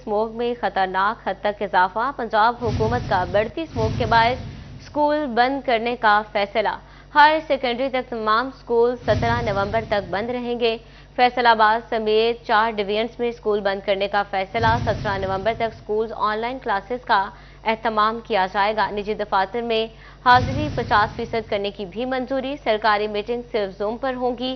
Smoke में खतरनाक हद तक इजाफा। पंजाब हुकूमत का बढ़ती स्मोक के बायस स्कूल बंद करने का फैसला। हायर सेकेंडरी तक तमाम स्कूल 17 नवंबर तक बंद रहेंगे। फैसलाबाद समेत 4 डिवीजन्स में स्कूल बंद करने का फैसला। 17 नवंबर तक स्कूल ऑनलाइन क्लासेस का एहतमाम किया जाएगा। निजी दफातर में हाजिरी 50% करने की भी मंजूरी। सरकारी मीटिंग सिर्फ जूम पर होंगी।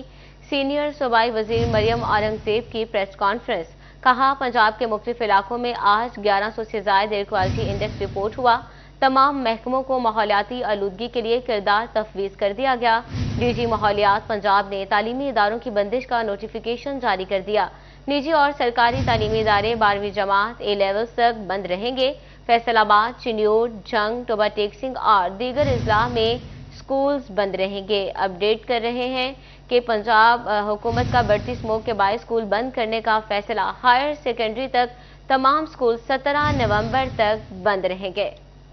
सीनियर सूबाई वजीर मरियम औरंगजेब की प्रेस कॉन्फ्रेंस। कहा, पंजाब के मुख्तलिफ इलाकों में आज 1100 से ज्यादा एयर क्वालिटी इंडेक्स रिपोर्ट हुआ। तमाम महकमों को माहौलियाती आलूदगी के लिए किरदार तफवीज कर दिया गया। डीजी माहौलियात पंजाब ने तालीमी इदारों की बंदिश का नोटिफिकेशन जारी कर दिया। निजी और सरकारी तालीमी इदारे 12वीं जमात ए लेवल्स तक बंद रहेंगे। फैसलाबाद, चिन्योट, जंग, टोबा टेक्सिंग और दीगर अजला में स्कूल्स बंद रहेंगे। अपडेट कर रहे हैं कि पंजाब हुकूमत का बढ़ती स्मोक के बायस स्कूल बंद करने का फैसला। हायर सेकेंडरी तक तमाम स्कूल 17 नवंबर तक बंद रहेंगे।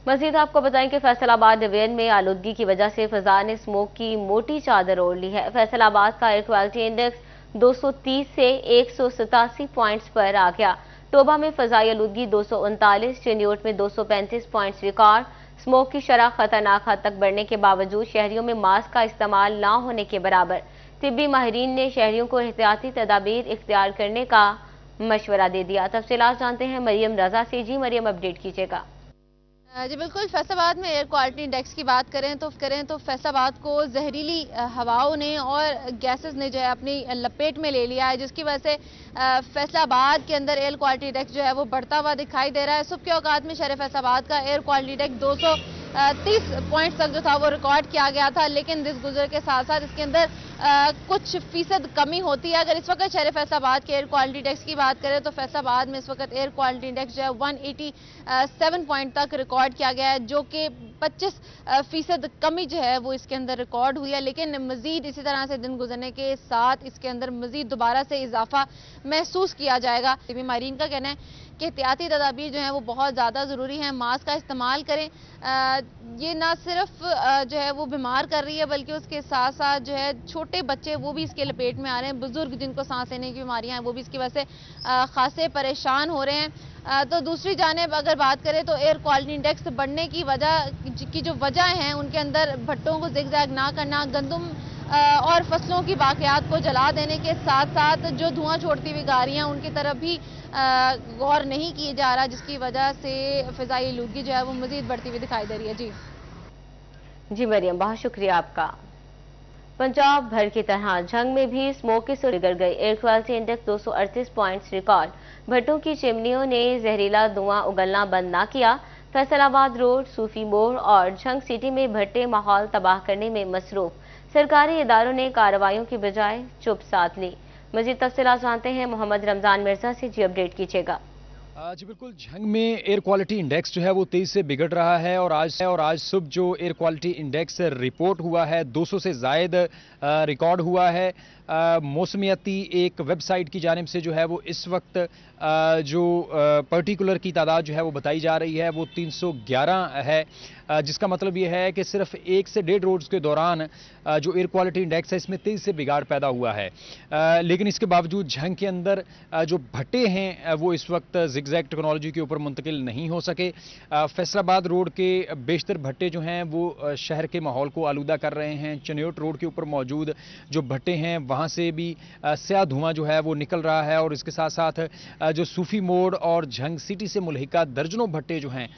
मजीद आपको बताएं कि फैसलाबाद डिवीजन में आलूदगी की वजह से फिजा ने स्मोक की मोटी चादर ओढ़ ली है। फैसलाबाद का एयर क्वालिटी इंडेक्स 230 से 187 पॉइंट्स पर आ गया। टोबा में फजाई आलूदगी 239, चिन्योट में 235 पॉइंट्स रिकॉर्ड। स्मोक की शरह खतरनाक हद तक बढ़ने के बावजूद शहरियों में मास्क का इस्तेमाल ना होने के बराबर। तिब्बी माहिरीन ने शहरियों को एहतियाती तदाबीर इख्तियार करने का मशवरा दे दिया। तफसीलात जानते हैं मरियम रजा से। जी मरियम, अपडेट कीजिएगा। जी बिल्कुल, फैसलाबाद में एयर क्वालिटी इंडेक्स की बात करें तो फैसलाबाद को जहरीली हवाओं ने और गैसेस ने जो है अपनी लपेट में ले लिया है, जिसकी वजह से फैसलाबाद के अंदर एयर क्वालिटी इंडेक्स जो है वो बढ़ता हुआ दिखाई दे रहा है। सुबह के औकात में शहर फैसलाबाद का एयर क्वालिटी इंडेक्स 230 पॉइंट्स तक जो था वो रिकॉर्ड किया गया था, लेकिन दिन गुजर के साथ साथ इसके अंदर कुछ फीसद कमी होती है। अगर इस वक्त शहर फैसलाबाद के एयर क्वालिटी इंडेक्स की बात करें तो फैसलाबाद में इस वक्त एयर क्वालिटी इंडेक्स जो है 187 पॉइंट तक रिकॉर्ड किया गया है, जो कि 25% कमी जो है वो इसके अंदर रिकॉर्ड हुई है। लेकिन मजीद इसी तरह से दिन गुजरने के साथ इसके अंदर मजीद दोबारा से इजाफा महसूस किया जाएगा। माहिरीन का कहना है कि एहतियाती तदाबीर जो है वो बहुत ज़्यादा ज़रूरी है। मास्क का इस्तेमाल करें। ये ना सिर्फ जो है वो बीमार कर रही है, बल्कि उसके साथ साथ जो है छोटे बच्चे वो भी इसके लपेट में आ रहे हैं। बुजुर्ग जिनको सांस लेने की बीमारियां हैं वो भी इसकी वजह से खासे परेशान हो रहे हैं। तो दूसरी जानिब अगर बात करें तो एयर क्वालिटी इंडेक्स बढ़ने की जो वजह हैं उनके अंदर भट्टों को जिगजैग ना करना, गंदम और फसलों की बाकियात को जला देने के साथ साथ जो धुआं छोड़ती हुई गाड़ियां उनकी तरफ भी गौर नहीं किया जा रहा, जिसकी वजह से फिजाई आलूदगी जो है वो मजीद बढ़ती हुई दिखाई दे रही है। जी मरियम, बहुत शुक्रिया आपका। पंजाब भर की तरह जंग में भी स्मोक की सुर बिगड़ गई। Air quality index 238 points record. भट्टों की चिमनियों ने जहरीला धुआं उगलना बंद ना किया। फैसलाबाद रोड, सूफी मोड़ और जंग सिटी में भट्टे माहौल तबाह करने में मसरूफ। सरकारी इदारों ने कार्रवाइयों की बजाय चुप साध ली। मजीद तफसीलात जानते हैं मोहम्मद रमजान मिर्जा से। जी अपडेट कीजिएगा। जी बिल्कुल, जंग में एयर क्वालिटी इंडेक्स जो है वो तेजी से बिगड़ रहा है और आज सुबह जो एयर क्वालिटी इंडेक्स रिपोर्ट हुआ है 200 से जायद रिकॉर्ड हुआ है। मौसमियाती एक वेबसाइट की जानिब से जो है वो इस वक्त जो पर्टिकुलर की तादाद जो है वो बताई जा रही है वो 311 है, जिसका मतलब ये है कि सिर्फ 1 से 1.5 रोज के दौरान जो एयर क्वालिटी इंडेक्स है इसमें तेजी से बिगाड़ पैदा हुआ है। लेकिन इसके बावजूद जंग के अंदर जो भट्टे हैं वो इस वक्त जिगजैग टेक्नोलॉजी के ऊपर मुंतकिल नहीं हो सके। फैसलाबाद रोड के बेशतर भट्टे जो हैं वो शहर के माहौल को आलूदा कर रहे हैं। चिन्योट रोड के ऊपर मौजूद जो भट्टे हैं वहाँ से भी स्याह धुआं जो है वो निकल रहा है और इसके साथ साथ जो सूफी मोड़ और जंग सिटी से मुल्हिका दर्जनों भट्टे जो हैं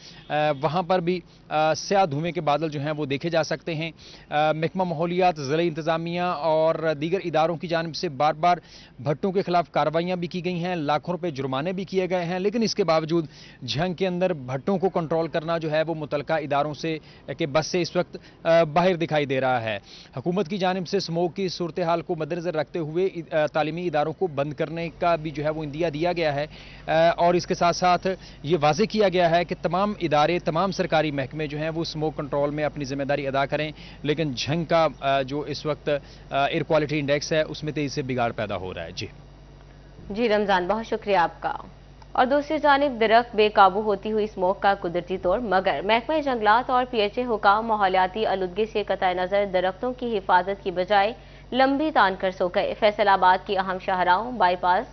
वहाँ पर भी स्याह धुएं के बादल जो हैं वो देखे जा सकते हैं। महकमा माहौलियात, ज़िला इंतज़ामिया और दीगर इदारों की जानिब से बार बार भट्टों के खिलाफ कार्रवाइयाँ भी की गई हैं, लाखों रुपए जुर्माने भी किए गए हैं, लेकिन इसके बावजूद जंग के अंदर भट्टों को कंट्रोल करना जो है वो मुतलका इदारों से के बस से इस वक्त बाहर दिखाई दे रहा है। हुकूमत की जानिब से स्मोक की सूरत हाल को मद्देनजर रखते हुए तालीमी इदारों को बंद करने का भी जो है वो इंदिया दिया गया है और इसके साथ साथ ये वाज़ेह किया गया है कि तमाम इदारे, तमाम सरकारी महकमे जो हैं वो स्मोक कंट्रोल में अपनी जिम्मेदारी अदा करें। लेकिन जंग का जो इस वक्त एयर क्वालिटी इंडेक्स है उसमें तेजी से बिगाड़ पैदा हो रहा है। जी रमजान, बहुत शुक्रिया आपका। और दूसरी जानिब दरख्त बेकाबू होती हुई स्मोक का कुदरती तौर, मगर महकमा जंगलात और PHA हुकाम माहौलियाती आलूदगी से कतई नज़र दरख्तों की हिफाजत की बजाय लंबी तान कर सो गए। फैसलाबाद की अहम शाहराहों, बाईपास,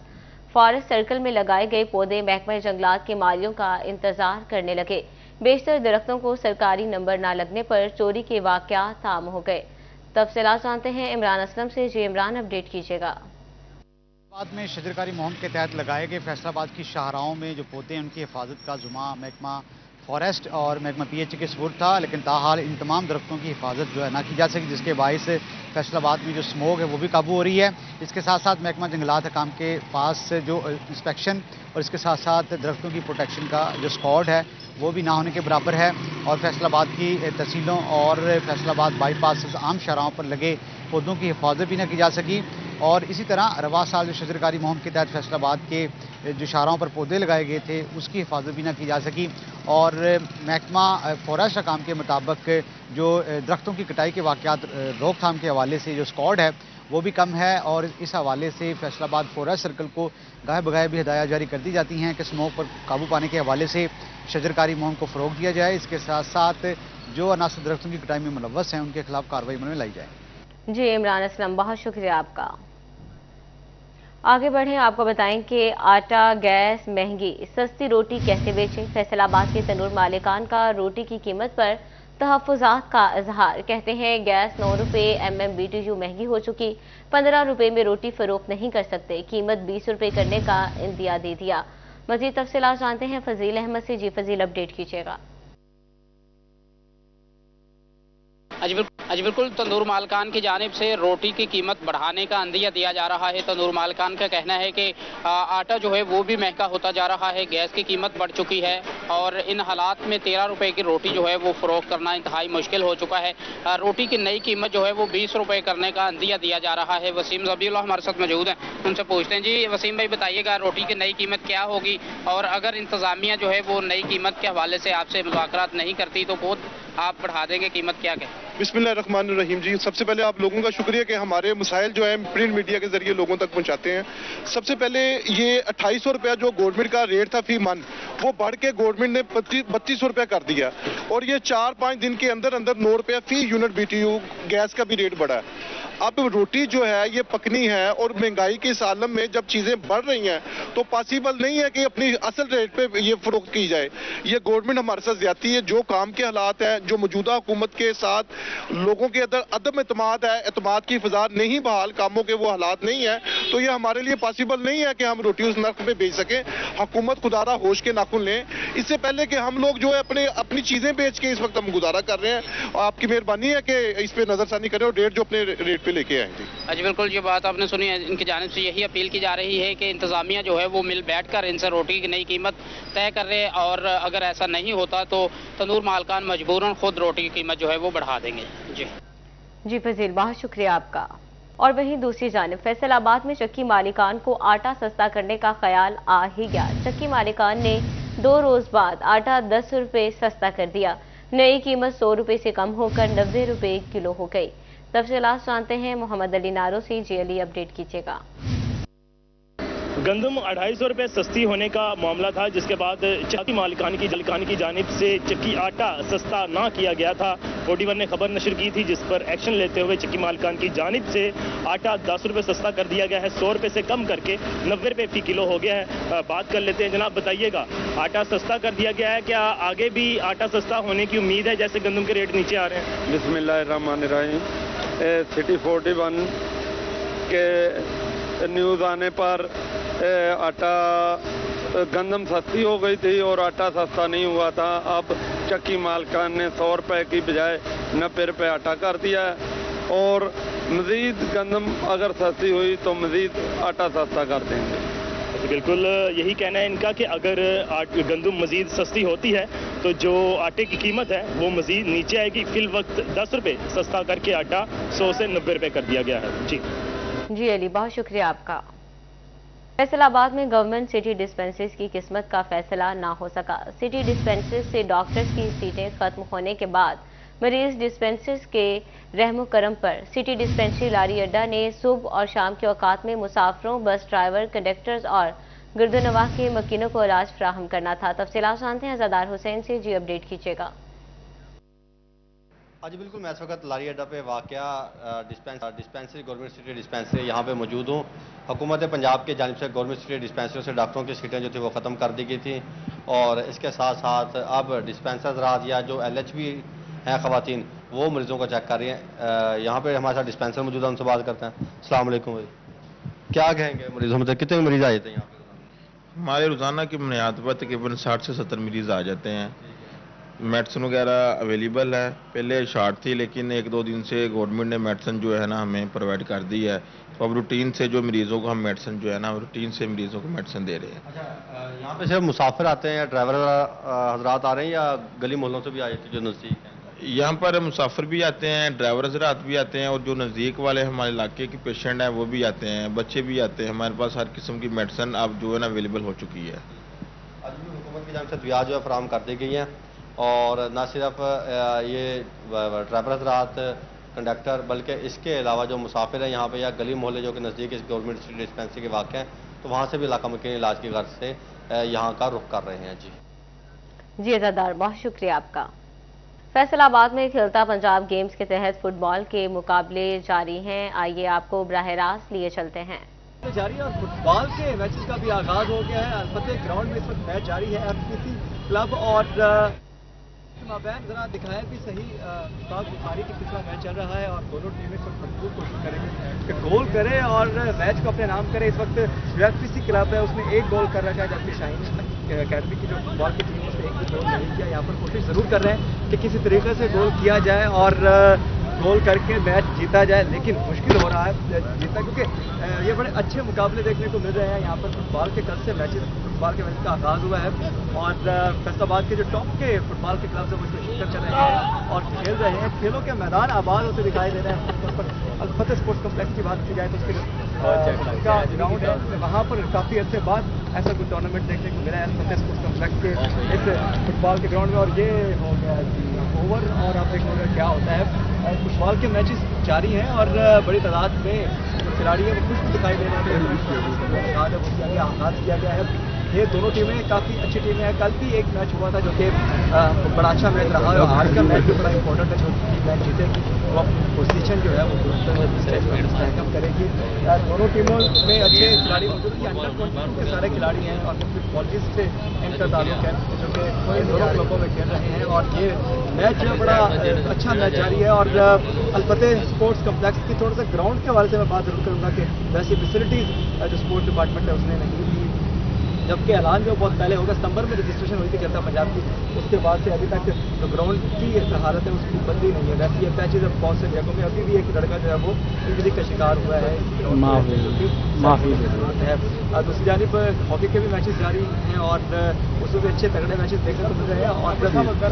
फॉरेस्ट सर्कल में लगाए गए पौधे महकमा जंगलात के मालियों का इंतजार करने लगे। बेशतर दरख्तों को सरकारी नंबर न लगने पर चोरी के वाकयात आम हो गए। तफसीलात जानते हैं इमरान असलम से। जी इमरान, अपडेट कीजिएगा। बाद में शजरकारी मुहिम के तहत लगाए गए फैसलाबाद की शाहराहों में जो पौधे हैं उनकी हिफाजत का जुम्मा महकमा फॉरेस्ट और महकमा PH के सुपुर्द था, लेकिन ताहाल इन तमाम दरख्तों की हिफाजत जो है ना की जा सकी, जिसके बायस फैसलाबाद में जो स्मोक है वो भी काबू हो रही है। इसके साथ साथ महकमा जंगलात हकाम के पास जो इंस्पेक्शन और इसके साथ साथ दरख्तों की प्रोटेक्शन का जो स्क्वाड है वो भी ना होने के बराबर है। और फैसलाबाद की तहसीलों और फैसलाबाद बाईपास आम शाहराहों पर लगे पौधों की हिफाजत भी ना की जा सकी। और इसी तरह रवा साल जो शजरकारी मुहिम के तहत फैसलाबाद के जो शाहराहों पर पौधे लगाए गए थे उसकी हिफाजत भी ना की जा सकी। और महकमा फॉरेस्ट हकाम के मुताबिक जो दरख्तों की कटाई के वाकयात रोकथाम के हवाले से जो स्क्वाड है वो भी कम है। और इस हवाले से फैसलाबाद फॉरेस्ट सर्कल को गाहे बगाहे भी हिदायत जारी कर दी जाती हैं कि स्मोक पर काबू पाने के हवाले से शजरकारी मुहिम को फ़रोग दिया जाए। इसके साथ साथ जो अनासर दरख्तों की कटाई में मुलव्वस हैं उनके खिलाफ कार्रवाई में लाई जाए। जी इमरान असलम, बहुत शुक्रिया आपका। आगे बढ़ें, आपको बताएं कि आटा, गैस महंगी, सस्ती रोटी कैसे बेचें। फैसलाबाद के तनूर मालिकान का रोटी की कीमत पर तहफ़्फ़ुज़ात का इजहार। कहते हैं गैस 9 रुपये MMBTU महंगी हो चुकी, 15 रुपये में रोटी फरोख्त नहीं कर सकते, कीमत 20 रुपये करने का इंदिया दे दिया। मज़ीद तफसीलात जानते हैं फजील अहमद से। जी फजील, अपडेट कीजिएगा। जी बिल्कुल, तंदूर मालकान की जानिब से रोटी की कीमत बढ़ाने का अंदिया दिया जा रहा है। तंदूर मालकान का कहना है कि आटा जो है वो भी महंगा होता जा रहा है, गैस की कीमत बढ़ चुकी है और इन हालात में 13 रुपए की रोटी जो है वो फरोख्त करना इंतहाई मुश्किल हो चुका है। रोटी की नई कीमत जो है वो 20 रुपए करने का अंदिया दिया जा रहा है। वसीम ज़बीउल्लाह हमारे साथ मौजूद हैं, उनसे पूछते हैं। जी वसीम भाई, बताइएगा रोटी की नई कीमत क्या होगी और अगर इंतज़ामिया जो है वो नई कीमत के हवाले से आपसे मुज़ाकरात नहीं करती तो खुद आप बढ़ा देंगे कीमत, क्या कहें? बिस्मिल्लाहिर्रहमानिर्रहीम। जी, सबसे पहले आप लोगों का शुक्रिया कि हमारे मसाइल जो है प्रिंट मीडिया के जरिए लोगों तक पहुंचाते हैं। सबसे पहले ये 2800 रुपया जो गवर्नमेंट का रेट था फी मन, वो बढ़ के गवर्नमेंट ने 3200 रुपया कर दिया और ये 4-5 दिन के अंदर अंदर 9 रुपया फी यूनिट BTU गैस का भी रेट बढ़ा है। अब रोटी जो है ये पकनी है और महंगाई के इस आलम में जब चीजें बढ़ रही हैं तो पॉसिबल नहीं है कि अपनी असल रेट पे ये फरोख्त की जाए। ये गवर्नमेंट हमारे साथ ज्यादती है। जो काम के हालात हैं, जो मौजूदा हुकूमत के साथ लोगों के अंदर अदम एतमाद है, एतमाद की फिजा नहीं बहाल, कामों के वो हालात नहीं है, तो ये हमारे लिए पॉसिबल नहीं है कि हम रोटी उस नर्क में बेच सकें। हुकूमत खुदारा होश के नाखुन लें, इससे पहले कि हम लोग जो है अपनी चीजें बेच के इस वक्त हम गुजारा कर रहे हैं। और आपकी मेहरबानी है कि इस पे नजरसानी करें और रेट जो अपने रेट पे लेके आएंगे। जी बिल्कुल, ये बात आपने सुनी है। इनकी जानिब से यही अपील की जा रही है कि इंतजामिया जो है वो मिल बैठकर इनसे रोटी की नई कीमत तय कर रहे, और अगर ऐसा नहीं होता तो तंदूर मालकान मजबूरन खुद रोटी की कीमत जो है वो बढ़ा देंगे। जी फजील, बहुत शुक्रिया आपका। और वहीं दूसरी जानिब फैसलाबाद में चक्की मालिकान को आटा सस्ता करने का ख्याल आ ही गया। चक्की मालिकान ने 2 रोज बाद आटा 10 रुपये सस्ता कर दिया। नई कीमत 100 रुपये से कम होकर 90 रुपये किलो हो गई। तफसीलात जानते हैं मोहम्मद अली नारो से। जी अली, अपडेट कीजिएगा। गंदम 250 रुपये सस्ती होने का मामला था, जिसके बाद चक्की मालिकान की जानिब से चक्की आटा सस्ता ना किया गया था। 41 ने खबर नशर की थी, जिस पर एक्शन लेते हुए चक्की मालिकान की जानिब से आटा 10 रुपये सस्ता कर दिया गया है। 100 रुपये से कम करके 90 रुपये फी किलो हो गया है। बात कर लेते हैं। जनाब बताइएगा, आटा सस्ता कर दिया गया है, क्या आगे भी आटा सस्ता होने की उम्मीद है जैसे गंदम के रेट नीचे आ रहे हैं? बिस्मिल्लाहिर्रहमानिर्रहीम। सिटी 41 के न्यूज़ आने पर आटा गंदम सस्ती हो गई थी और आटा सस्ता नहीं हुआ था। अब चक्की मालकान ने 100 रुपये की बजाय 90 रुपये आटा कर दिया है और मज़ीद गंदम अगर सस्ती हुई तो मज़ीद आटा सस्ता कर देंगे। बिल्कुल यही कहना है इनका कि अगर गंदम मज़ीद सस्ती होती है तो जो आटे की कीमत है वो मज़ीद नीचे आएगी। फिल वक्त 10 रुपये सस्ता करके आटा 100 से 90 रुपये कर दिया गया है। जी अली, बहुत शुक्रिया आपका। फैसलाबाद में गवर्नमेंट सिटी डिस्पेंसरीज की किस्मत का फैसला ना हो सका। सिटी डिस्पेंसरीज से डॉक्टर्स की सीटें खत्म होने के बाद मरीज डिस्पेंसरीज के रहमो करम पर सिटी डिस्पेंसरी लारी अड्डा ने सुबह और शाम के औकात में मुसाफिरों, बस ड्राइवर, कंडक्टर्स और गिरदोनवाह के मकीनों को इलाज फराहम करना था। तफसीलात जानते हैं ज़दार हुसैन से। जी अपडेट कीजिएगा। हाँ जी बिल्कुल, मैं इस वक्त लारी अड्डा पे वाक़या डिस्पेंसरी गवर्नमेंट सिटी डिस्पेंसरी यहाँ पे मौजूद हूँ। हुकूमत पंजाब के जानिब से गवर्नमेंट सिटी डिस्पेंसरियों से डॉक्टरों की सीटें जो थी वो ख़त्म कर दी गई थी और इसके साथ साथ अब डिस्पेंसर रात या जो LHB हैं ख़वातीन वो मरीज़ों को चेक कर रही हैं। यहाँ पे हमारे साथ डिस्पेंसर मौजूद है, उनसे बात करते हैं। अस्सलाम वालेकुम भाई, क्या कहेंगे मरीज़ों में कितने मरीज़ आए थे यहाँ पे? हमारे रोज़ाना की बुनियाद पर तकरीबन 60 से 70 मरीज़ आ जाते हैं। मेडिसिन वगैरह अवेलेबल है, पहले शॉर्ट थी लेकिन 1-2 दिन से गवर्नमेंट ने मेडिसिन जो है ना हमें प्रोवाइड कर दी है, तो अब रूटीन से जो मरीज़ों को हम मेडिसिन जो है ना रूटीन से मरीज़ों को मेडिसिन दे रहे हैं। अच्छा, यहाँ पे सिर्फ मुसाफिर आते हैं या ड्राइवर हजरात आ रहे हैं या गली मोहल्लों से भी आए थे जो नज़दीक हैं? यहाँ पर मुसाफिर भी आते हैं, ड्राइवर हजरात भी आते हैं और जो नज़दीक वाले हमारे इलाके के पेशेंट हैं वो भी आते हैं, बच्चे भी आते हैं। हमारे पास हर किस्म की मेडिसिन अब जो है ना अवेलेबल हो चुकी है। आज भी हुकूमत की जानिब से दुआ जो है फराहम कर दी गई है और न सिर्फ ये ड्राइवर हजरात कंडक्टर बल्कि इसके अलावा जो मुसाफिर हैं यहाँ पे या गली मोहल्ले जो कि नज़दीक इस गवर्नमेंट सिटी डिस्पेंसरी के वाक़ हैं तो वहाँ से भी इलाका मुकीम इलाज की गर्ज से यहाँ का रुख कर रहे हैं। जी अज़ादार, बहुत शुक्रिया आपका। फैसलाबाद में खिलता पंजाब गेम्स के तहत फुटबॉल के मुकाबले जारी हैं। आइए आपको बराह रास्त लिए चलते हैं। जारी है और फुटबॉल के मैचेस का भी आगाज हो गया है। अलबत्ते ग्राउंड में इस वक्त मैच जारी है। FPC क्लब और माबैन जरा दिखाएं भी सही उस्ताद बुखारी की तीसरा मैच चल रहा है और दोनों टीमें भरपूर कोशिश करेंगे कि गोल करे और मैच को अपने नाम करे। इस वक्त जो FPC क्लब है उसने 1 गोल कर रखा है जबकि शाहीन अकेडमी की जो फुटबॉल की टीम है उसने 1 भी गोल नहीं किया। यहाँ पर कोशिश जरूर कर रहे हैं कि किसी तरीके से गोल किया जाए और गोल करके मैच जीता जाए, लेकिन मुश्किल हो रहा है जीतना क्योंकि ये बड़े अच्छे मुकाबले देखने को मिल रहे हैं। यहाँ पर फुटबॉल के कल से फुटबॉल के मैच का आगाज हुआ है और फैसलाबाद के जो टॉप के फुटबॉल के क्लब हैं वो इसमें शिरकत कर रहे हैं और खेल रहे हैं। खेलों के मैदान आबाद होते दिखाई दे रहे हैं। अलबत्ते स्पोर्ट्स कॉम्प्लेक्स की बात की जाए तो उसके ग्राउंड है, वहाँ पर काफ़ी अर्से बाद ऐसा कोई टूर्नामेंट देखने को मिला है अलबत्ते स्पोर्ट्स कॉम्प्लेक्स के इस फुटबॉल के ग्राउंड में। और ये हो गया ओवर और आप देखेंगे क्या होता है। फुटबॉल के मैचेस जारी हैं और बड़ी तादाद में जो खिलाड़ी हैं वो खुश दिखाई दे रहे हैं। आगाज किया गया है। ये दोनों टीमें काफ़ी अच्छी टीमें हैं। कल भी एक मैच हुआ था जो कि बड़ा अच्छा मैच रहा और आज का मैच भी बड़ा इंपॉर्टेंट है। जो मैच जीतेगी वो अपनी पोजीशन जो है वो बैकअप करेगी। दोनों टीमों में अच्छे खिलाड़ी मौजूद हैं। अंडर 22 के सारे खिलाड़ी हैं और मुख्तलिफ कॉलेज से इनका ताल्लुक है जो कि दोनों क्लबों में खेल रहे हैं और ये मैच जो है बड़ा अच्छा मैच जारी है। और अलबत्ते स्पोर्ट्स कम्प्लेक्स की थोड़ा सा ग्राउंड के हवाले से मैं बात जरूर करूँगा कि वैसी फैसिलिटीज़ जो स्पोर्ट्स डिपार्टमेंट है उसने नहीं दी, जबकि ऐलान जो बहुत पहले होगा। सितंबर में रजिस्ट्रेशन हुई थी खिलता पंजाब की, उसके बाद से अभी तक जो ग्राउंड की हालत है उसकी बदली नहीं है। वैसे ये पैचेज अब बहुत से जगहों में अभी भी एक लड़का जो है वो इंजरी का शिकार हुआ है, माफी की जरूरत है। दूसरी जानिब हॉकी के भी मैचेस जारी हैं और उसमें भी अच्छे तगड़े मैचेस देखने को मिल रहे हैं और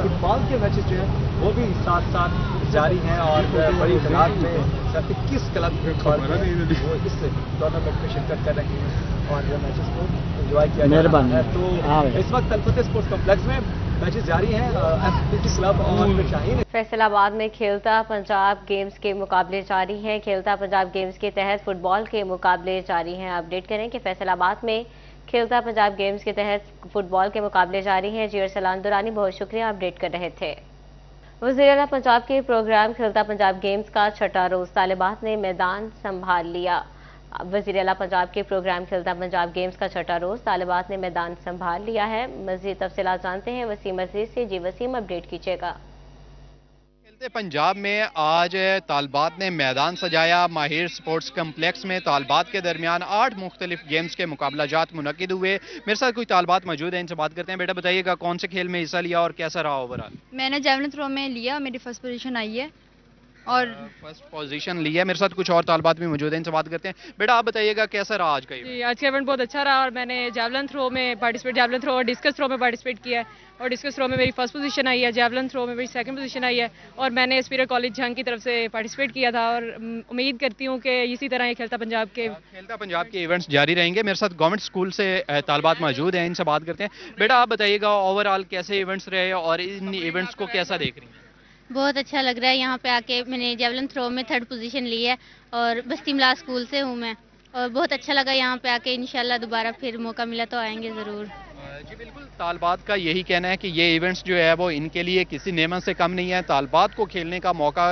फुटबॉल के मैचेस जो हैं वो भी साथ साथ जारी हैं और बड़ी तादाद में 21 क्लब वो इस टूर्नामेंट में शिरकत कर रहे हैं और मैचेस को एंजॉय किया जा रहा है। तो इस वक्त अलबत्ते स्पोर्ट्स कॉम्प्लेक्स में मैचेस जारी हैं। FPC क्लब और शाहीन फैसलाबाद में खेलता पंजाब गेम्स के मुकाबले जारी हैं। खेलता पंजाब गेम्स के तहत फुटबॉल के मुकाबले जारी हैं। अपडेट करें कि फैसलाबाद में खेलता पंजाब गेम्स के तहत फुटबॉल के मुकाबले जारी हैं। जी अरसलान दुरानी, बहुत शुक्रिया, अपडेट कर रहे थे। वज़ीर-ए-आला पंजाब के प्रोग्राम खेलता पंजाब गेम्स का छठा रोज तालिबात ने मैदान संभाल लिया। वज़ीर-ए-आला पंजाब के प्रोग्राम खेलता पंजाब गेम्स का छठा रोज तालिबात ने मैदान संभाल लिया है। मज़ीद तफसीलात जानते हैं वसीम अजीज से। जी वसीम, अपडेट कीजिएगा। पंजाब में आज तालिबात ने मैदान सजाया। माहिर स्पोर्ट्स कम्प्लेक्स में तालिबात के दरमियान 8 मुख्तलिफ गेम्स के मुकाबलाजात मुनक्किद हुए। मेरे साथ कोई तालिबात मौजूद है, इनसे बात करते हैं। बेटा बताइएगा कौन से खेल में हिस्सा लिया और कैसा रहा ओवरऑल? मैंने जैवलिन थ्रो में लिया, मेरी फर्स्ट पोजीशन आई है और फर्स्ट पोजीशन लिया। मेरे साथ कुछ और तालिबात भी मौजूद हैं, इनसे बात करते हैं। बेटा आप बताइएगा कैसा रहा आज का इवेंट? आज का इवेंट बहुत अच्छा रहा और मैंने जैवलिन थ्रो में पार्टिसिपेट, जैवलिन थ्रो और डिस्कस थ्रो में पार्टिसिपेट किया है और डिस्कस थ्रो में मेरी फर्स्ट पोजीशन आई है, जैवलिन थ्रो में मेरी सेकंड पोजीशन आई है और मैंने स्पिरिट कॉलेज झंग की तरफ से पार्टिसिपेट किया था और उम्मीद करती हूँ कि इसी तरह ये खेलता पंजाब के इवेंट्स जारी रहेंगे। मेरे साथ गवर्नमेंट स्कूल से तालिबात मौजूद हैं, इनसे बात करते हैं। बेटा आप बताइएगा ओवरऑल कैसे इवेंट्स रहे और इन इवेंट्स को कैसा देख रही हैं? बहुत अच्छा लग रहा है यहाँ पे आके। मैंने जैवलिन थ्रो में 3rd पोजीशन ली है और बस्ती मिला स्कूल से हूँ मैं और बहुत अच्छा लगा यहाँ पे आके। इंशाल्लाह दोबारा फिर मौका मिला तो आएंगे ज़रूर। जी बिल्कुल, तालबात का यही कहना है कि ये इवेंट्स जो है वो इनके लिए किसी नेमत से कम नहीं है। तालबात को खेलने का मौका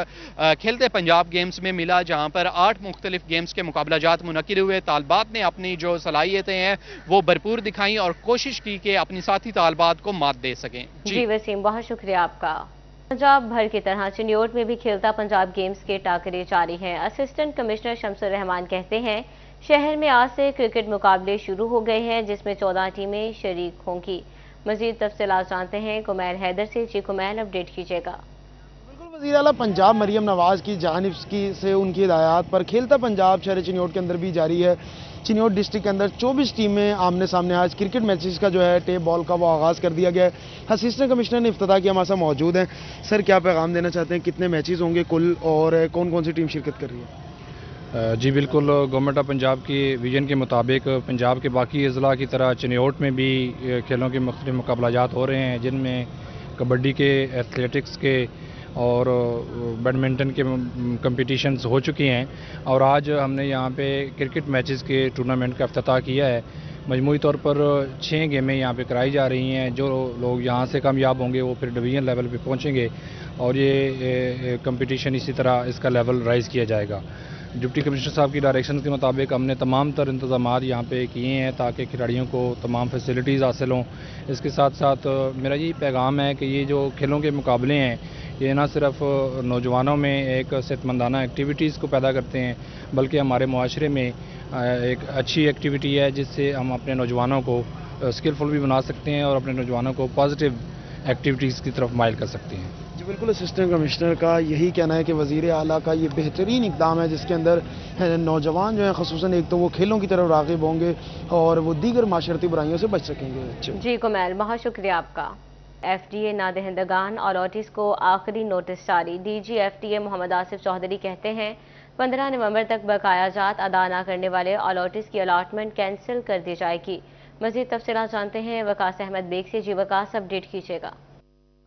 खेलते पंजाब गेम्स में मिला, जहां पर 8 मुख्तलिफ गेम्स के मुकाबलाजात मुनक्किद हुए। तालबात ने अपनी जो सलाहियतें हैं वो भरपूर दिखाई और कोशिश की कि अपनी साथी तालबात को मात दे सकें। जी वसीम, बहुत शुक्रिया आपका। पंजाब भर की तरह चिन्योट में भी खेलता पंजाब गेम्स के टाकरे जारी हैं। असिस्टेंट कमिश्नर शमसुर रहमान कहते हैं शहर में आज से क्रिकेट मुकाबले शुरू हो गए हैं, जिसमें 14 टीमें शरीक होंगी। मजीद तफसीलात जानते हैं कुमैल हैदर से। जी कुमैल, अपडेट कीजिएगा। बिल्कुल, वज़ीर आला पंजाब मरियम नवाज की जानिब से उनकी हिदायत पर खेलता पंजाब शहर चिन्योट के अंदर भी जारी है। चिन्योट डिस्ट्रिक्ट के अंदर 24 टीमें आमने सामने आज क्रिकेट मैचेस का जो है टेप बॉल का वो आगाज़ कर दिया गया है। असिस्टेंट कमिश्नर ने इफ्तिताह किया, हमारे साथ मौजूद हैं। सर, क्या पैगाम देना चाहते हैं, कितने मैचेस होंगे कुल और कौन कौन सी टीम शिरकत कर रही है? जी बिल्कुल, गवर्नमेंट ऑफ पंजाब की विजन के मुताबिक पंजाब के बाकी अजला की तरह चिन्योट में भी खेलों के मुख्तलिफ मुकाबलाजात हो रहे हैं, जिनमें कबड्डी के, एथलेटिक्स के और बैडमिंटन के कंपटीशंस हो चुकी हैं। और आज हमने यहाँ पे क्रिकेट मैचेस के टूर्नामेंट का इफ्तिताह किया है। मजमूई तौर पर 6 गेमें यहाँ पे कराई जा रही हैं। जो लोग यहाँ से कामयाब होंगे वो फिर डिवीज़न लेवल पे पहुँचेंगे और ये कंपटीशन इसी तरह इसका लेवल राइज़ किया जाएगा। डिप्टी कमिश्नर साहब की डायरेक्शन के मुताबिक हमने तमाम तर इंतज़ामात यहाँ पे किए हैं ताकि खिलाड़ियों को तमाम फैसिलिटीज़ हासिल हों। इसके साथ साथ मेरा यही पैगाम है कि ये जो खेलों के मुकाबले हैं ये ना सिर्फ नौजवानों में एक सेहतमंदाना एक्टिविटीज़ को पैदा करते हैं, बल्कि हमारे मुआशरे में एक अच्छी एक्टिविटी है जिससे हम अपने नौजवानों को स्किलफुल भी बना सकते हैं और अपने नौजवानों को पॉजिटिव एक्टिविटीज़ की तरफ माइल कर सकते हैं। जी बिल्कुल, असिस्टेंट कमिश्नर का यही कहना है कि वज़ीर आला का ये बेहतरीन इक़दाम है जिसके अंदर नौजवान जो हैं ख़ुसूसन एक तो वो खेलों की तरफ राग़िब होंगे और वो दीगर माशरती बुराइयों से बच सकेंगे। जी कुमैल, बहुत शुक्रिया आपका। FDA नादहिंदगान अलॉटीज़ को आखिरी नोटिस जारी। DG FDA मोहम्मद आसिफ चौधरी कहते हैं 15 नवंबर तक बकायाजात अदा न करने वाले अलॉटीज़ की अलॉटमेंट कैंसिल कर दी जाएगी। मज़ीद तफसीलात जानते हैं वकास अहमद बेग से। जी वकास, अपडेट कीजिएगा।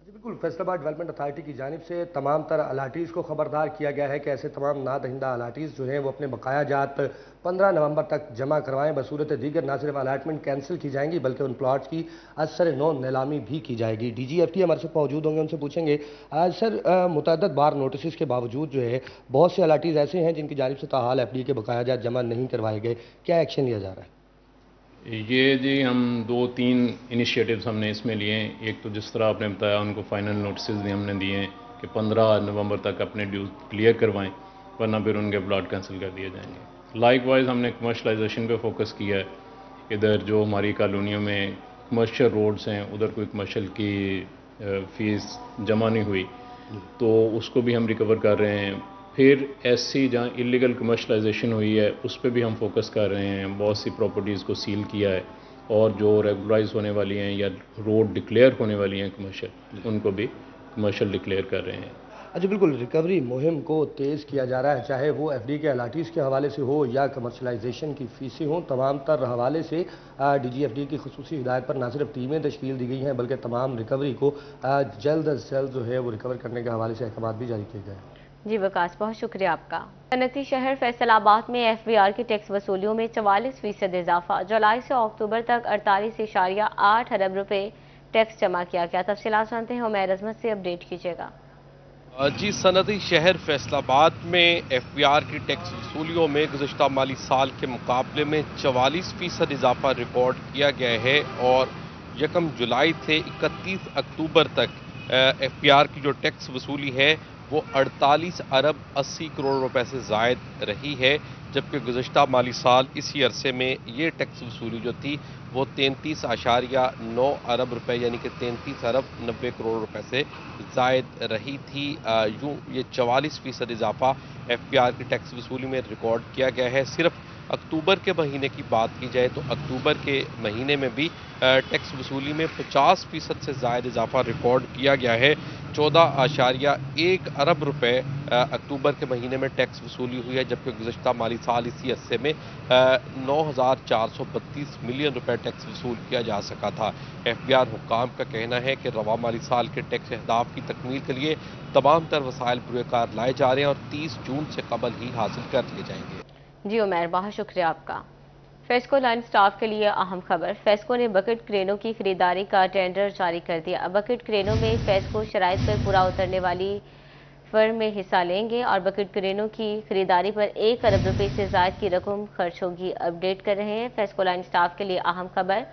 बिल्कुल, फैसलाबाद डेवलपमेंट अथॉरिटी की जानिब से तमाम तरह अलाटीज़ को खबरदार किया गया है कि ऐसे तमाम नादहिंदा अलाटीज़ जो हैं वो अपने बकायाजात 15 नवंबर तक जमा करवाएं। बसूरत दीगर ना सिर्फ अलाटमेंट कैंसिल की जाएंगी बल्कि उन प्लाट्स की असर नो नीलामी भी की जाएगी। DGFT हमारे साथ मौजूद होंगे, उनसे पूछेंगे आज सर मुतअद्दिद बार नोटिस के बावजूद जो है बहुत से अलाटीज़ ऐसे हैं जिनकी जानिब से ताहाल FD के बकायाजात जमा नहीं करवाए गए, क्या एक्शन लिया जा रहा है? ये जी हम 2-3 इनिशिएटिव्स हमने इसमें लिए हैं। एक तो जिस तरह आपने बताया उनको फाइनल नोटिस भी हमने दिए हैं कि 15 नवंबर तक अपने ड्यूज क्लियर करवाएं, वरना फिर उनके प्लॉट कैंसिल कर दिए जाएंगे। लाइकवाइज हमने कमर्शलाइजेशन पे फोकस किया है। इधर जो हमारी कॉलोनियों में कमर्शियल रोड्स हैं उधर कोई कमर्शियल की फ़ीस जमा नहीं हुई तो उसको भी हम रिकवर कर रहे हैं। फिर ऐसी जहाँ इलीगल कमर्शलाइजेशन हुई है उस पर भी हम फोकस कर रहे हैं। बहुत सी प्रॉपर्टीज़ को सील किया है और जो रेगुलराइज होने वाली हैं या रोड डिक्लेयर होने वाली हैं कमर्शियल, उनको भी कमर्शियल डिक्लेयर कर रहे हैं। अच्छा, बिल्कुल, रिकवरी मुहिम को तेज़ किया जा रहा है, चाहे वो FD के अलाटीज़ के हवाले से हो या कमर्शलाइजेशन की फ़ीसें हों। तमाम तर हवाले से DGFD की खुसूसी हिदायत पर ना सिर्फ टीमें तश्कील दी गई हैं बल्कि तमाम रिकवरी को जल्द अज जल्द जो है वो रिकवर करने के हवाले से अहकाम भी जारी किए गए हैं। जी वकास, बहुत शुक्रिया आपका। सनती शहर फैसलाबाद में FBR की टैक्स वसूलियों में 44% इजाफा। जुलाई से अक्टूबर तक 48.8 अरब रुपए टैक्स जमा किया गया। तफसीलात जानते हैं उमैर अजमत से, अपडेट कीजिएगा। जी, सनती शहर फैसलाबाद में FBR की टैक्स वसूलियों में गुज़श्ता माली साल के मुकाबले में 44% इजाफा रिकॉर्ड किया गया है और 1 जुलाई से 31 अक्टूबर तक FBR की जो टैक्स वसूली है वो 48 अरब 80 करोड़ रुपए से ज़ायद रही है, जबकि गुज़श्ता माली साल इसी अरसे में ये टैक्स वसूली जो थी वो 33.9 अरब रुपए यानी कि 33 अरब 90 करोड़ रुपए से ज़ायद रही थी। यूँ ये 44% इजाफा FBR की टैक्स वसूली में रिकॉर्ड किया गया है। सिर्फ अक्टूबर के महीने की बात की जाए तो अक्टूबर के महीने में भी टैक्स वसूली में 50% से ज़ायद इजाफा रिकॉर्ड किया गया है। 14.1 अरब रुपए अक्टूबर के महीने में टैक्स वसूली हुई है, जबकि गुज़श्ता माली साल इसी अरसे में 9,432 मिलियन रुपए टैक्स वसूल किया जा सका था। FBR हुक्काम का कहना है कि रवा माली साल के टैक्स अहदाफ की तकमील के लिए तमाम तर वसाइल पुरकार लाए जा रहे हैं और 30 जून से कबल ही हासिल कर लिए जाएंगे। जी उमैर, बहुत शुक्रिया आपका। फेस्को लाइन स्टाफ के लिए अहम खबर। फेस्को ने बकेट क्रेनों की खरीदारी का टेंडर जारी कर दिया। बकेट क्रेनों में फेस्को शराइत पर पूरा उतरने वाली फर्म में हिस्सा लेंगे और बकेट क्रेनों की खरीदारी पर 1 अरब रुपए से ज्यादा की रकम खर्च होगी। अपडेट कर रहे हैं फेस्को लाइन स्टाफ के लिए अहम खबर।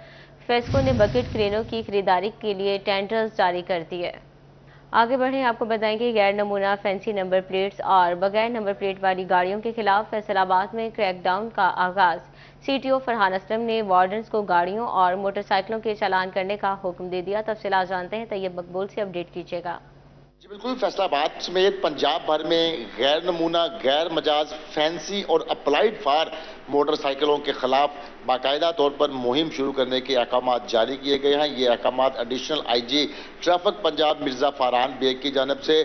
फेस्को ने बकेट क्रेनों की खरीदारी के लिए टेंडर्स जारी कर दिए। आगे बढ़ें, आपको बताएंगे गैर नमूना फैंसी नंबर प्लेट्स और बगैर नंबर प्लेट वाली गाड़ियों के खिलाफ फैसलाबाद में क्रैकडाउन का आगाज। सीटीओ फरहान असलम ने वार्डन्स को गाड़ियों और मोटरसाइकिलों के चालान करने का हुक्म दे दिया। तफसीलात जानते हैं तैयब मकबूल से, अपडेट कीजिएगा। जी बिल्कुल, फैसलाबाद समेत पंजाब भर में गैर नमूना, गैर मजाज, फैंसी और अप्लाइड फार मोटरसाइकिलों के खिलाफ बाकायदा तौर पर मुहिम शुरू करने के अहकाम जारी किए गए हैं। ये अहकाम additional IG traffic Punjab Mirza Farhan Baig की जानिब से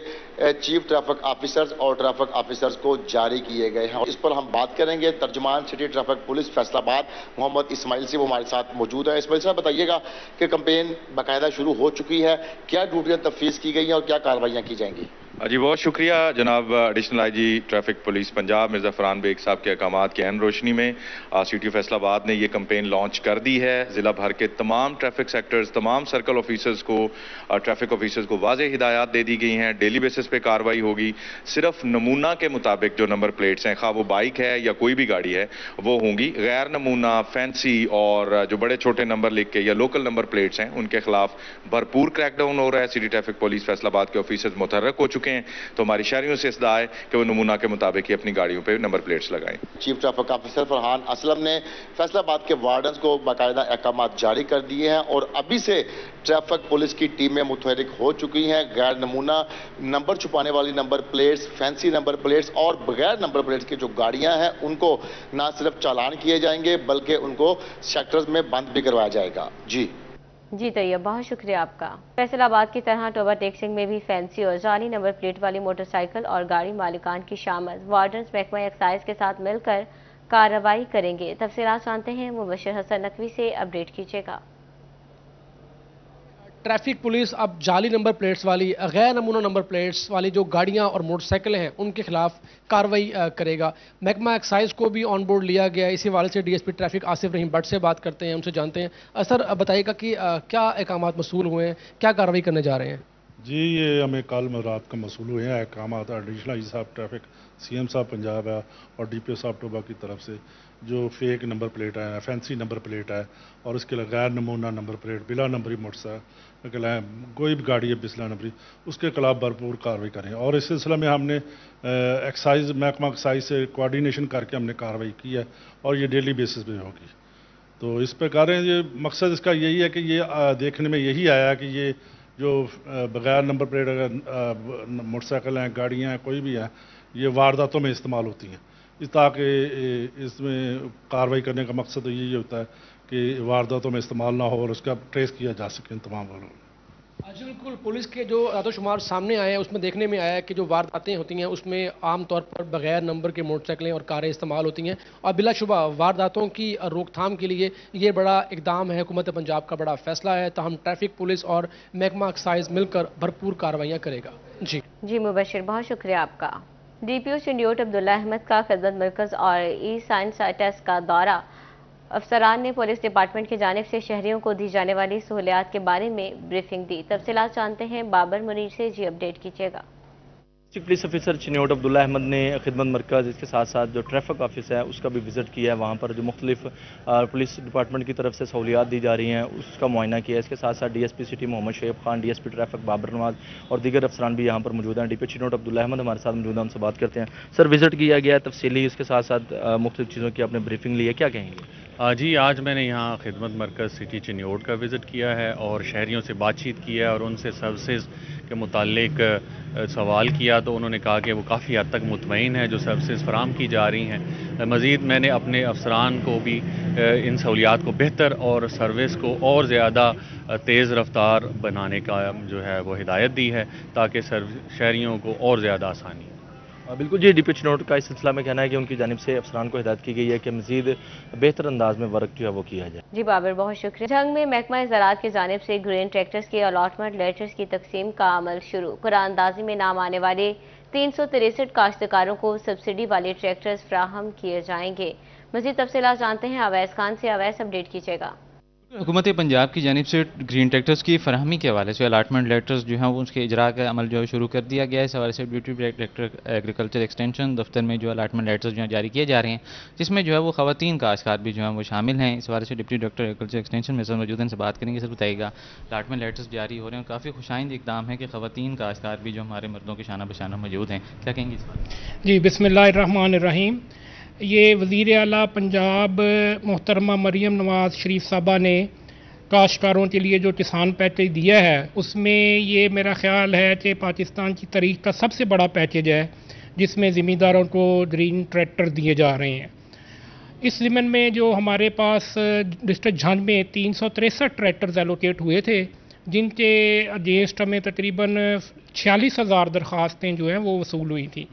चीफ ट्रैफिक ऑफिसर्स और ट्रैफिक ऑफिसर्स को जारी किए गए हैं। इस पर हम बात करेंगे तर्जुमान city traffic police Faisalabad Mohammad Ismail से, वो हमारे साथ मौजूद है। इस्माइल साहब, बताइएगा कि कैंपेन बाकायदा शुरू हो चुकी है, क्या ड्यूटियां तफवीज़ की गई हैं और क्या कार्रवाइयां की जाएंगी? जी बहुत शुक्रिया जनाब additional IG traffic police Punjab Mirza Farhan Baig साहब के अहकामात की अहम रोशनी में सिटी फैसलाबाद ने ये कैंपेन लॉन्च कर दी है। जिला भर के तमाम ट्रैफिक सेक्टर्स, तमाम सर्कल ऑफिसर्स को, ट्रैफिक ऑफिसर्स को वाज़ेह हिदायत दे दी गई हैं। डेली बेसिस पे कार्रवाई होगी। सिर्फ नमूना के मुताबिक जो नंबर प्लेट्स हैं, खा वो बाइक है या कोई भी गाड़ी है, वो होंगी। गैर नमूना, फैंसी और जो बड़े छोटे नंबर लिख के या लोकल नंबर प्लेट्स हैं, उनके खिलाफ भरपूर क्रैकडाउन हो रहा है। सिटी ट्रैफिक पुलिस फैसलाबाद के ऑफिसर्स मुतहर्रक हो चुके हैं, तो हमारी शहरियों से इस्तदा है कि वो नमूना के मुताबिक ही अपनी गाड़ियों पे नंबर प्लेट्स लगाएं। Chief traffic officer Farhan Aslam ने फैसलाबाद के वार्डन्स को बाकायदा अहकाम जारी कर दिए हैं और अभी से ट्रैफिक पुलिस की टीमें मुतहरिक हो चुकी हैं। गैर नमूना नंबर छुपाने वाली number plates, fancy number plates और बगैर नंबर प्लेट्स की जो गाड़ियां हैं, उनको न सिर्फ चालान किए जाएंगे बल्कि उनको सेक्टर्स में बंद भी करवाया जाएगा। जी तैयब, बहुत शुक्रिया आपका। फैसलाबाद की तरह टोबा टेक्सिंग में भी फैंसी और जाली नंबर प्लेट वाली मोटरसाइकिल और गाड़ी मालिकान की शामत वार्डन्स महकमा एक्साइज के साथ मिलकर कार्रवाई करेंगे। तफसीलात जानते हैं मुबशर हसन नकवी से, अपडेट कीजिएगा। ट्रैफिक पुलिस अब जाली नंबर प्लेट्स वाली, गैर नमूना नंबर प्लेट्स वाली जो गाड़ियां और मोटरसाइकिलें हैं, उनके खिलाफ कार्रवाई करेगा। महकमा एक्साइज को भी ऑन बोर्ड लिया गया है। इसी वाले से डीएसपी ट्रैफिक आसिफ रहीम भट्ट से बात करते हैं, उनसे जानते हैं। सर बताइएगा कि क्या अहकाम मसूल हुए हैं, क्या कार्रवाई करने जा रहे हैं? जी, ये हमें कल रात का मसूल हुए हैं अहकाम एडिशनल आईजी साहब ट्रैफिक, सीएम साहब पंजाब है और डीपीओ साहब टोबा की तरफ से जो फेक नंबर प्लेट है, फैंसी नंबर प्लेट है और उसके लिए गैर नमूना नंबर प्लेट, बिला नंबरी मोटरसाइकिल है, कोई भी गाड़ी है बिस्ला नंबरी, उसके खिलाफ भरपूर कार्रवाई करें। और इस सिलसिले में हमने एक्साइज महकमा एक्साइज से कोऑर्डिनेशन करके हमने कार्रवाई की है और ये डेली बेसिस पे होगी। तो इस प्रकार ये मकसद इसका यही है कि ये देखने में यही आया कि ये जो बगैर नंबर प्लेट अगर मोटरसाइकिल हैं, गाड़ियाँ हैं, कोई भी है, ये वारदातों में इस्तेमाल होती हैं। ताकि इसमें कार्रवाई करने का मकसद तो यही होता है कि वारदातों में इस्तेमाल ना हो और उसका ट्रेस किया जा सके इन तमाम वालों। जी बिल्कुल, पुलिस के जो रातों-शुमार सामने आए हैं उसमें देखने में आया है कि जो वारदातें होती हैं उसमें आमतौर पर बगैर नंबर के मोटरसाइकिलें और कारें इस्तेमाल होती हैं और बिलाशुबा वारदातों की रोकथाम के लिए ये बड़ा इकदाम है, हुकूमत पंजाब का बड़ा फैसला है। ताहम ट्रैफिक पुलिस और महकमा एक्साइज मिलकर भरपूर कार्रवाइयाँ करेगा। जी मुबशर, बहुत शुक्रिया आपका। डीपीओ चिन्योट अब्दुल्ला अहमद का खिदमत मरकज़ और ई साइंस टेस्ट का दौरा। अफसरान ने पुलिस डिपार्टमेंट की जानिब से शहरियों को दी जाने वाली सहूलियात के बारे में ब्रीफिंग दी। तफसीलात जानते हैं बाबर मुनीर से, जी अपडेट कीजिएगा। District police officer Chiniot Abdullah Ahmad ने खिदमत मरकज़, इसके साथ साथ जो ट्रैफिक ऑफिस है उसका भी विज़िट किया है। वहाँ पर जो मुख्तलिफ पुलिस डिपार्टमेंट की तरफ से सहूलियात दी जा रही हैं उसका मुआयना किया है। इसके साथ साथ DSP city Mohammad Shoaib Khan, DSP traffic Babar Nawaz और दीगर अफसरान भी यहाँ पर मौजूद हैं। डीपी चिन्योट अब्दुल्ला अहमद हमारे साथ मौजूद हैं, हमसे बात करते हैं। सर, विज़िट किया गया तफसीली, इसके साथ साथ मुख्तलिफ चीज़ों की आपने ब्रीफिंग ली है, क्या कहेंगे? जी, आज मैंने यहाँ खिदमत मरकज़ सिटी चिन्योट का विज़िट किया है और शहरियों से बातचीत की है और उनसे सर्विसेज के मुतालिक सवाल किया, तो उन्होंने कहा कि वो काफ़ी हद तक मुतमईन है जो सर्विसेज फराम की जा रही हैं। मज़ीद मैंने अपने अफसरान को भी इन सहूलियात को बेहतर और सर्विस को और ज़्यादा तेज़ रफ्तार बनाने का जो है वो हिदायत दी है ताकि शहरियों को और ज़्यादा आसानी। बिल्कुल जी, डीपी चिन्योट का इस सिलसिला में कहना है कि उनकी जानिब से अफसरान को हिदायत की गई है कि मज़ीद बेहतर अंदाज में वर्क जो है वो किया जाए। जी बाबर, बहुत शुक्रिया। जंग में महकमा ज़राअत की जानिब से ग्रेन ट्रैक्टर्स के अलॉटमेंट लेटर्स की तकसीम का अमल शुरू। कुरानंदाजी में नाम आने वाले 363 काश्तकारों को सब्सिडी वाले ट्रैक्टर्स फ्राहम किए जाएंगे। मजीद तफसीलात जानते हैं अवैस खान से। अवैस, अपडेट कीजिएगा। हुकूमत पंजाब की जानिब से ग्रीन ट्रैक्टर्स की फरहमी के हवाले से अलाटमेंट लेटर्स जो हैं वो उसके इजरा का अमल जो है शुरू कर दिया गया है। इस हवाले से डिप्टी डायरेक्टर एग्रीकल्चर एक्सटेंशन दफ्तर में जो अलाटमेंट लेटर्स जो हैं जारी किए जा रहे हैं, जिसमें जो है वो खवातीन काश्तकार भी जो हैं वो शामिल हैं। इस हवाले से डिप्टी डायरेक्टर एग्रीकल्चर एक्सटेंशन में सर मौजूद हैं, से बात करेंगे। सर बताइएगा, अलाटमेंट लेटर्स जारी हो रहे हैं, काफ़ी खुशाइंद इकदाम है कि खवातीन काश्तकार भी जो हमारे मर्दों के शाना बशाना मौजूद हैं, क्या कहेंगे इस बात? जी, बिस्मिल्लाहिर्रहमानिर्रहीम। ये वज़ीर आला पंजाब मोहतरमा मरियम नवाज़ शरीफ साहबा ने काश्तकारों के लिए जो किसान पैकेज दिया है, उसमें ये मेरा ख्याल है कि पाकिस्तान की तारीख का सबसे बड़ा पैकेज है, जिसमें ज़मींदारों को ग्रीन ट्रैक्टर दिए जा रहे हैं। इस ज़िमन में जो हमारे पास डिस्ट्रिक्ट झंग में 363 ट्रैक्टर्स एलोकेट हुए थे, जिनके अगेंस्ट हमें तकरीबन 46,000 दरख्वास्तें जो हैं वो वसूल हुई थी।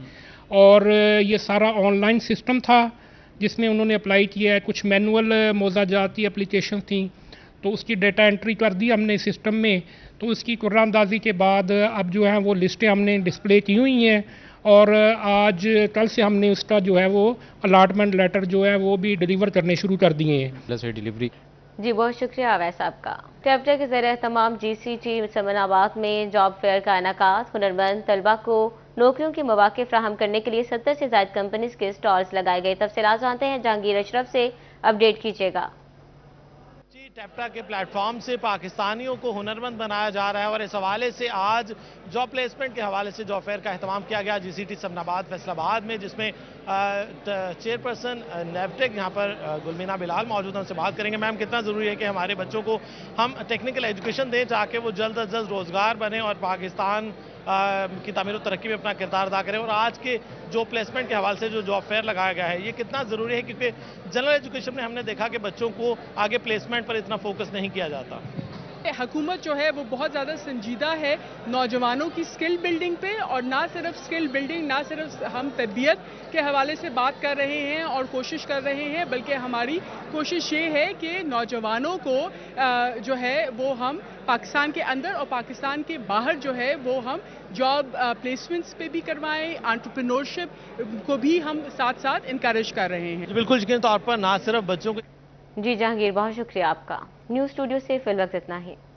और ये सारा ऑनलाइन सिस्टम था जिसमें उन्होंने अप्लाई किया है। कुछ मैनुअल मोज़ाजाती एप्लीकेशन थी, तो उसकी डेटा एंट्री कर दी हमने सिस्टम में। तो उसकी कुर्रानंदाजी के बाद अब जो है वो लिस्टें हमने डिस्प्ले की हुई हैं, और आज कल से हमने उसका जो है वो अलाटमेंट लेटर जो है वो भी डिलीवर करने शुरू कर दिए हैं। डिलीवरी। जी, बहुत शुक्रिया अवैस साहब का। कैप्टन के ज़रिए तमाम GCT समनाबाद में जॉब फेयर का इनेकाद। हुनरमंद तलबा को नौकरियों के मौके फ्राहम करने के लिए 70 से ज़ायद कंपनीज के स्टॉल्स लगाए गए। तफसीलात जानते हैं जहांगीर अशरफ से, अपडेट कीजिएगा। टेप्टा के प्लेटफॉर्म से पाकिस्तानियों को हुनरमंद बनाया जा रहा है, और इस हवाले से आज जॉब प्लेसमेंट के हवाले से जॉब फेयर का अहतमाम किया गया GCT समनाबाद फैसलाबाद में, जिसमें चेयरपर्सन नेवटेक यहाँ पर गुलमीना बिलाल मौजूद हैं। उनसे बात करेंगे। मैम, कितना ज़रूरी है कि हमारे बच्चों को हम टेक्निकल एजुकेशन दें ताकि वो जल्द अज जल्द रोज़गार बने और पाकिस्तान की तामीर और तरक्की में अपना किरदार अदा करें? और आज के जो प्लेसमेंट के हवाले से जो जॉब फेयर लगाया गया है, ये कितना ज़रूरी है? क्योंकि जनरल एजुकेशन में हमने देखा कि बच्चों को आगे प्लेसमेंट पर इतना फोकस नहीं किया जाता। हुकूमत जो है वो बहुत ज़्यादा संजीदा है नौजवानों की स्किल बिल्डिंग पे, और ना सिर्फ स्किल बिल्डिंग, ना सिर्फ हम तरबियत के हवाले से बात कर रहे हैं और कोशिश कर रहे हैं, बल्कि हमारी कोशिश ये है कि नौजवानों को जो है वो हम पाकिस्तान के अंदर और पाकिस्तान के बाहर जो है वो हम जॉब प्लेसमेंट्स पे भी करवाएं, एंटरप्रेन्योरशिप को भी हम साथ साथ इनकरेज कर रहे हैं। बिल्कुल यकीनी तौर पर ना सिर्फ बच्चों को। जी जहांगीर, बहुत शुक्रिया आपका। न्यूज़ स्टूडियो से फिलहाल इतना ही।